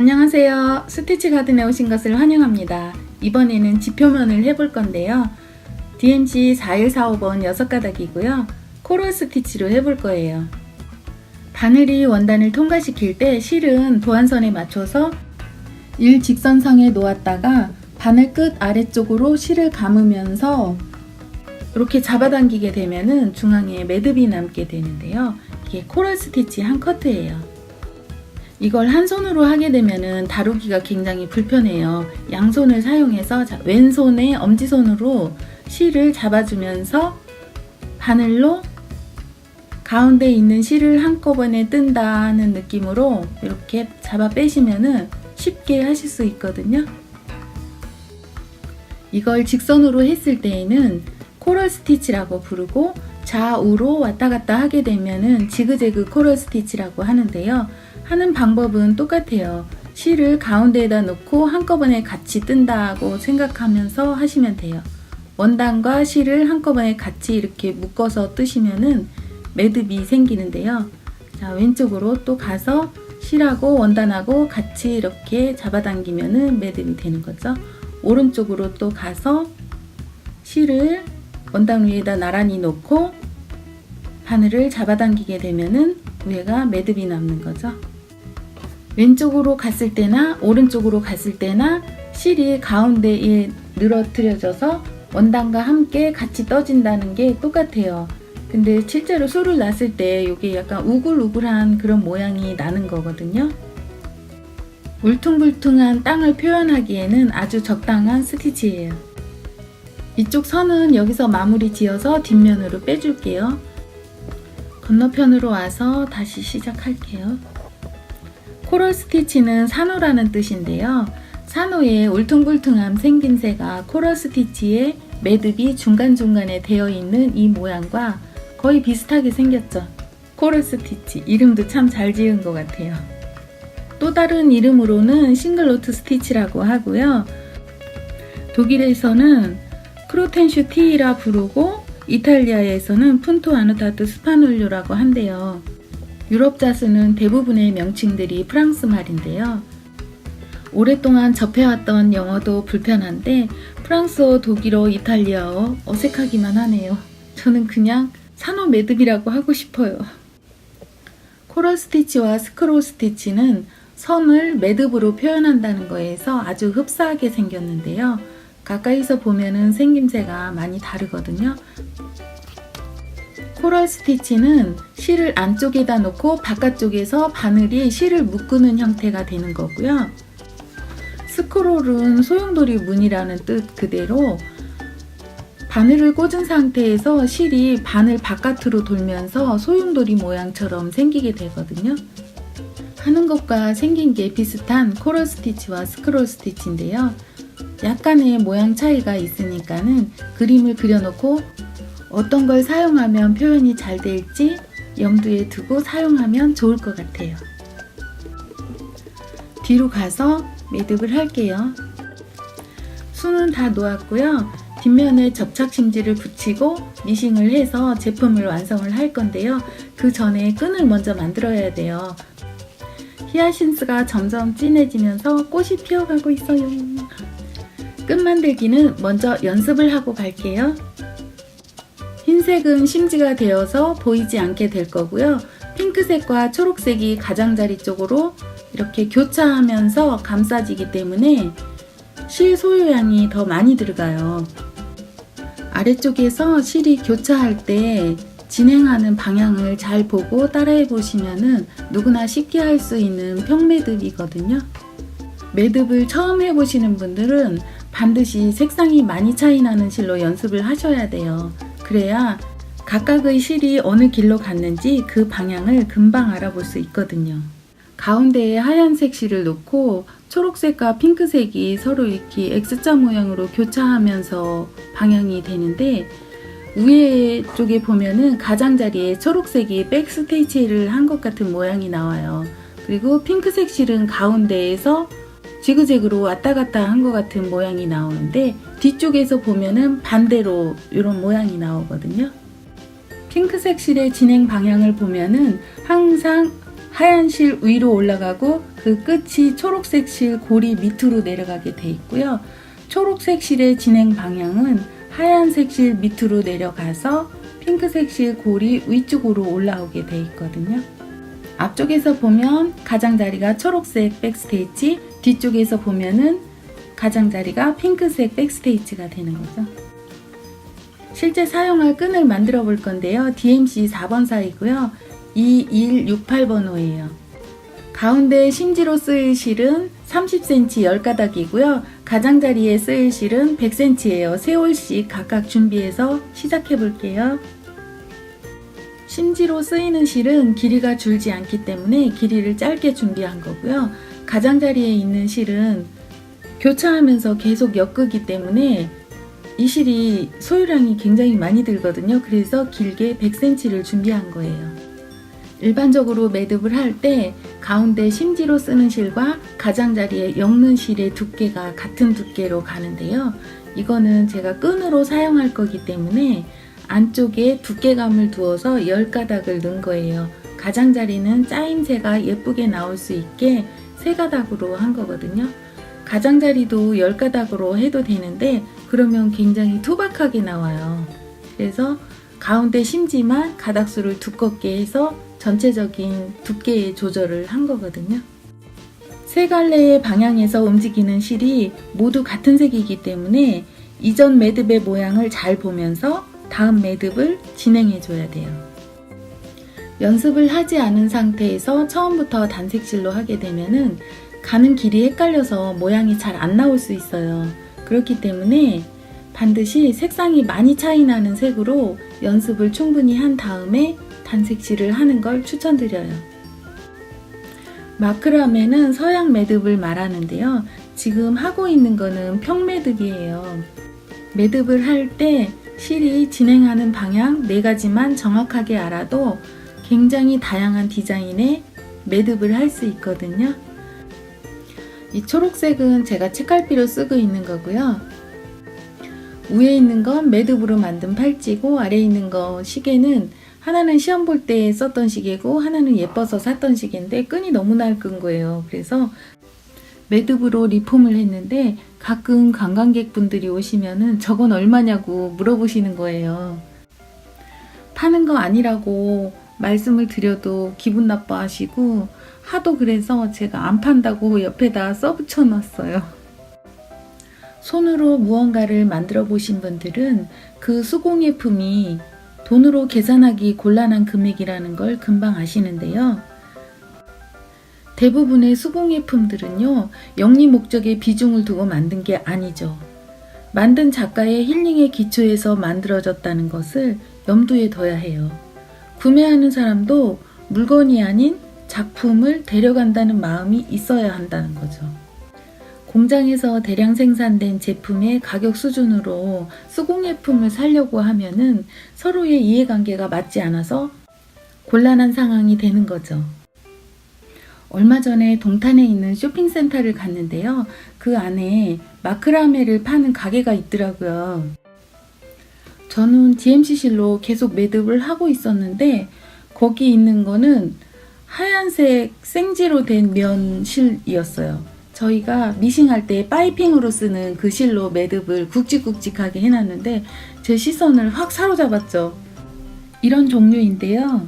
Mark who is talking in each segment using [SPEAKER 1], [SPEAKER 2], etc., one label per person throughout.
[SPEAKER 1] 안녕하세요. 스티치 가든에 오신 것을 환영합니다. 이번에는 지표면을 해볼 건데요. DMC 4145번 6가닥이고요. 코럴 스티치로 해볼 거예요. 바늘이 원단을 통과시킬 때 실은 도안선에 맞춰서 일직선상에 놓았다가 바늘 끝 아래쪽으로 실을 감으면서 이렇게 잡아당기게 되면은 중앙에 매듭이 남게 되는데요. 이게 코럴 스티치 한 커트예요. 이걸 한 손으로 하게 되면은 다루기가 굉장히 불편해요. 양손을 사용해서 왼손에 엄지손으로 실을 잡아주면서 바늘로 가운데 있는 실을 한꺼번에 뜬다는 느낌으로 이렇게 잡아 빼시면은 쉽게 하실 수 있거든요. 이걸 직선으로 했을 때에는 코럴 스티치라고 부르고 좌우로 왔다 갔다 하게 되면은 지그재그 코럴 스티치라고 하는데요. 하는 방법은 똑같아요. 실을 가운데에다 놓고 한꺼번에 같이 뜬다고 생각하면서 하시면 돼요. 원단과 실을 한꺼번에 같이 이렇게 묶어서 뜨시면은 매듭이 생기는데요. 자, 왼쪽으로 또 가서 실하고 원단하고 같이 이렇게 잡아당기면은 매듭이 되는 거죠. 오른쪽으로 또 가서 실을 원단 위에다 나란히 놓고 바늘을 잡아당기게 되면은 위에가 매듭이 남는 거죠. 왼쪽으로 갔을 때나 오른쪽으로 갔을 때나 실이 가운데에 늘어뜨려져서 원단과 함께 같이 떠진다는 게 똑같아요. 근데 실제로 술을 놨을 때 이게 약간 우글우글한 그런 모양이 나는 거거든요. 울퉁불퉁한 땅을 표현하기에는 아주 적당한 스티치예요. 이쪽 선은 여기서 마무리 지어서 뒷면으로 빼줄게요. 건너편으로 와서 다시 시작할게요. 코럴 스티치는 산호라는 뜻인데요. 산호의 울퉁불퉁한 생김새가 코럴 스티치의 매듭이 중간중간에 되어 있는 이 모양과 거의 비슷하게 생겼죠. 코럴 스티치 이름도 참 잘 지은 것 같아요. 또 다른 이름으로는 싱글노트 스티치라고 하고요. 독일에서는 크로텐슈 T라 부르고 이탈리아에서는 푼토 아누타트 스파놀료라고 한대요. 유럽 자수는 대부분의 명칭들이 프랑스 말인데요. 오랫동안 접해왔던 영어도 불편한데 프랑스어, 독일어, 이탈리아어 어색하기만 하네요. 저는 그냥 산호 매듭이라고 하고 싶어요. 코럴 스티치와 스크롤 스티치는 선을 매듭으로 표현한다는 거에서 아주 흡사하게 생겼는데요. 가까이서 보면은 생김새가 많이 다르거든요. 코럴 스티치는 실을 안쪽에다 놓고 바깥쪽에서 바늘이 실을 묶는 형태가 되는 거고요. 스크롤은 소용돌이 문이라는 뜻 그대로 바늘을 꽂은 상태에서 실이 바늘 바깥으로 돌면서 소용돌이 모양처럼 생기게 되거든요. 하는 것과 생긴 게 비슷한 코럴 스티치와 스크롤 스티치인데요. 약간의 모양 차이가 있으니까는 그림을 그려놓고 어떤 걸 사용하면 표현이 잘 될지 염두에 두고 사용하면 좋을 것 같아요. 뒤로 가서 매듭을 할게요. 수는 다 놓았고요. 뒷면에 접착 심지를 붙이고 미싱을 해서 제품을 완성을 할 건데요. 그 전에 끈을 먼저 만들어야 돼요. 히아신스가 점점 진해지면서 꽃이 피어가고 있어요. 끈 만들기는 먼저 연습을 하고 갈게요. 흰색은 심지가 되어서 보이지 않게 될 거고요. 핑크색과 초록색이 가장자리 쪽으로 이렇게 교차하면서 감싸지기 때문에 실 소유량이 더 많이 들어가요. 아래쪽에서 실이 교차할 때 진행하는 방향을 잘 보고 따라해 보시면은 누구나 쉽게 할 수 있는 평매듭이거든요. 매듭을 처음 해보시는 분들은 반드시 색상이 많이 차이 나는 실로 연습을 하셔야 돼요. 그래야 각각의 실이 어느 길로 갔는지 그 방향을 금방 알아볼 수 있거든요. 가운데에 하얀색 실을 놓고 초록색과 핑크색이 서로 이렇게 X자 모양으로 교차하면서 방향이 되는데 위에 쪽에 보면은 가장자리에 초록색이 백스티치를 한 것 같은 모양이 나와요. 그리고 핑크색 실은 가운데에서 지그재그로 왔다 갔다 한 것 같은 모양이 나오는데 뒤쪽에서 보면은 반대로 이런 모양이 나오거든요. 핑크색 실의 진행 방향을 보면은 항상 하얀 실 위로 올라가고 그 끝이 초록색 실 고리 밑으로 내려가게 돼 있고요. 초록색 실의 진행 방향은 하얀색 실 밑으로 내려가서 핑크색 실 고리 위쪽으로 올라오게 돼 있거든요. 앞쪽에서 보면 가장자리가 초록색 백스테이치, 뒤쪽에서 보면은 가장자리가 핑크색 백스테이치가 되는 거죠. 실제 사용할 끈을 만들어 볼 건데요. DMC 4번 사이고요. 2168번호예요. 가운데 심지로 쓰일 실은 30cm 10가닥이고요. 가장자리에 쓰일 실은 100cm예요. 3올씩 각각 준비해서 시작해 볼게요. 심지로 쓰이는 실은 길이가 줄지 않기 때문에 길이를 짧게 준비한 거고요. 가장자리에 있는 실은 교차하면서 계속 엮기 때문에 이 실이 소유량이 굉장히 많이 들거든요. 그래서 길게 100cm를 준비한 거예요. 일반적으로 매듭을 할 때 가운데 심지로 쓰는 실과 가장자리에 엮는 실의 두께가 같은 두께로 가는데요. 이거는 제가 끈으로 사용할 거기 때문에 안쪽에 두께감을 두어서 10가닥을 넣은 거예요. 가장자리는 짜임새가 예쁘게 나올 수 있게 3가닥으로 한 거거든요. 가장자리도 10가닥으로 해도 되는데 그러면 굉장히 투박하게 나와요. 그래서 가운데 심지만 가닥수를 두껍게 해서 전체적인 두께의 조절을 한 거거든요. 세 갈래의 방향에서 움직이는 실이 모두 같은 색이기 때문에 이전 매듭의 모양을 잘 보면서 다음 매듭을 진행해 줘야 돼요. 연습을 하지 않은 상태에서 처음부터 단색실로 하게 되면은 가는 길이 헷갈려서 모양이 잘 안 나올 수 있어요. 그렇기 때문에 반드시 색상이 많이 차이 나는 색으로 연습을 충분히 한 다음에 단색실을 하는 걸 추천드려요. 마크라메는 서양 매듭을 말하는데요. 지금 하고 있는 거는 평매듭이에요. 매듭을 할 때 실이 진행하는 방향 4가지만 정확하게 알아도 굉장히 다양한 디자인의 매듭을 할 수 있거든요. 이 초록색은 제가 책갈피로 쓰고 있는 거고요. 위에 있는 건 매듭으로 만든 팔찌고 아래에 있는 거 시계는 하나는 시험 볼 때 썼던 시계고 하나는 예뻐서 샀던 시계인데 끈이 너무 낡은 거예요. 그래서 매듭으로 리폼을 했는데 가끔 관광객분들이 오시면은 저건 얼마냐고 물어보시는 거예요. 파는 거 아니라고 말씀을 드려도 기분 나빠하시고 하도 그래서 제가 안 판다고 옆에다 써붙여 놨어요. 손으로 무언가를 만들어 보신 분들은 그 수공예품이 돈으로 계산하기 곤란한 금액이라는 걸 금방 아시는데요. 대부분의 수공예품들은요, 영리 목적에 비중을 두고 만든 게 아니죠. 만든 작가의 힐링의 기초에서 만들어졌다는 것을 염두에 둬야 해요. 구매하는 사람도 물건이 아닌 작품을 데려간다는 마음이 있어야 한다는 거죠. 공장에서 대량 생산된 제품의 가격 수준으로 수공예품을 사려고 하면은 서로의 이해관계가 맞지 않아서 곤란한 상황이 되는 거죠. 얼마 전에 동탄에 있는 쇼핑센터를 갔는데요. 그 안에 마크라메를 파는 가게가 있더라고요. 저는 DMC 실로 계속 매듭을 하고 있었는데 거기 있는 거는 하얀색 생지로 된 면 실이었어요. 저희가 미싱할 때 파이핑으로 쓰는 그 실로 매듭을 굵직굵직하게 해놨는데 제 시선을 확 사로잡았죠. 이런 종류인데요.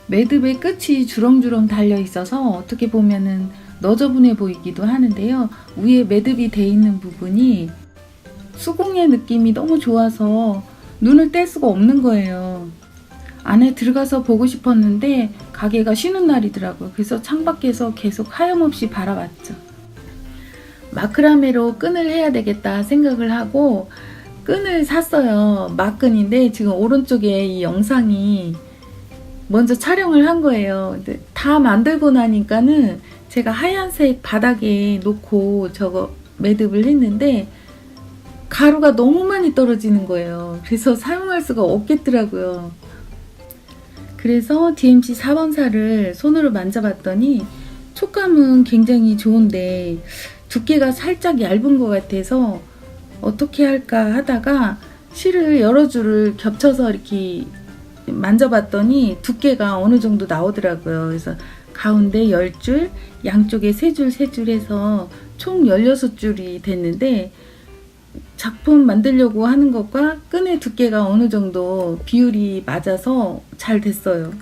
[SPEAKER 1] 매듭의 끝이 주렁주렁 달려 있어서 어떻게 보면은 너저분해 보이기도 하는데요. 위에 매듭이 돼 있는 부분이 수공예 느낌이 너무 좋아서 눈을 뗄 수가 없는 거예요. 안에 들어가서 보고 싶었는데 가게가 쉬는 날이더라고요. 그래서 창밖에서 계속 하염없이 바라봤죠. 마크라메로 끈을 해야 되겠다 생각을 하고 끈을 샀어요. 막끈인데 지금 오른쪽에 이 영상이 먼저 촬영을 한 거예요. 근데 다 만들고 나니까는 제가 하얀색 바닥에 놓고 저거 매듭을 했는데 가루가 너무 많이 떨어지는 거예요. 그래서 사용할 수가 없겠더라고요. 그래서 DMC 4번사를 손으로 만져봤더니 촉감은 굉장히 좋은데 두께가 살짝 얇은 것 같아서 어떻게 할까 하다가 실을 여러 줄을 겹쳐서 이렇게 만져봤더니 두께가 어느 정도 나오더라고요. 그래서 가운데 10줄, 양쪽에 3줄, 3줄 해서 총 16줄이 됐는데 작품 만들려고 하는 것과 끈의 두께가 어느 정도 비율이 맞아서 잘 됐어요.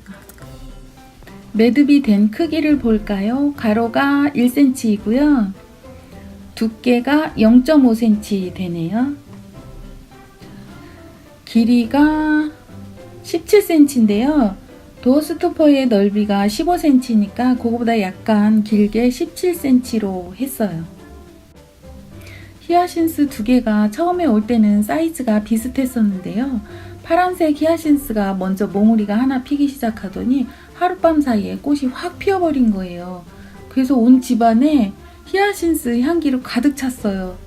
[SPEAKER 1] 매듭이 된 크기를 볼까요? 가로가 1cm이고요. 두께가 0.5cm 되네요. 길이가 17cm인데요. 도어 스토퍼의 넓이가 15cm니까 그거보다 약간 길게 17cm로 했어요. 히아신스 두 개가 처음에 올 때는 사이즈가 비슷했었는데요. 파란색 히아신스가 먼저 몽우리가 하나 피기 시작하더니 하룻밤 사이에 꽃이 확 피어버린 거예요. 그래서 온 집안에 히아신스 향기로 가득 찼어요.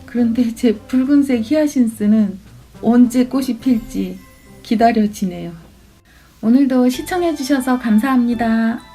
[SPEAKER 1] 그런데 제 붉은색 히아신스는 언제 꽃이 필지 기다려지네요. 오늘도 시청해주셔서 감사합니다.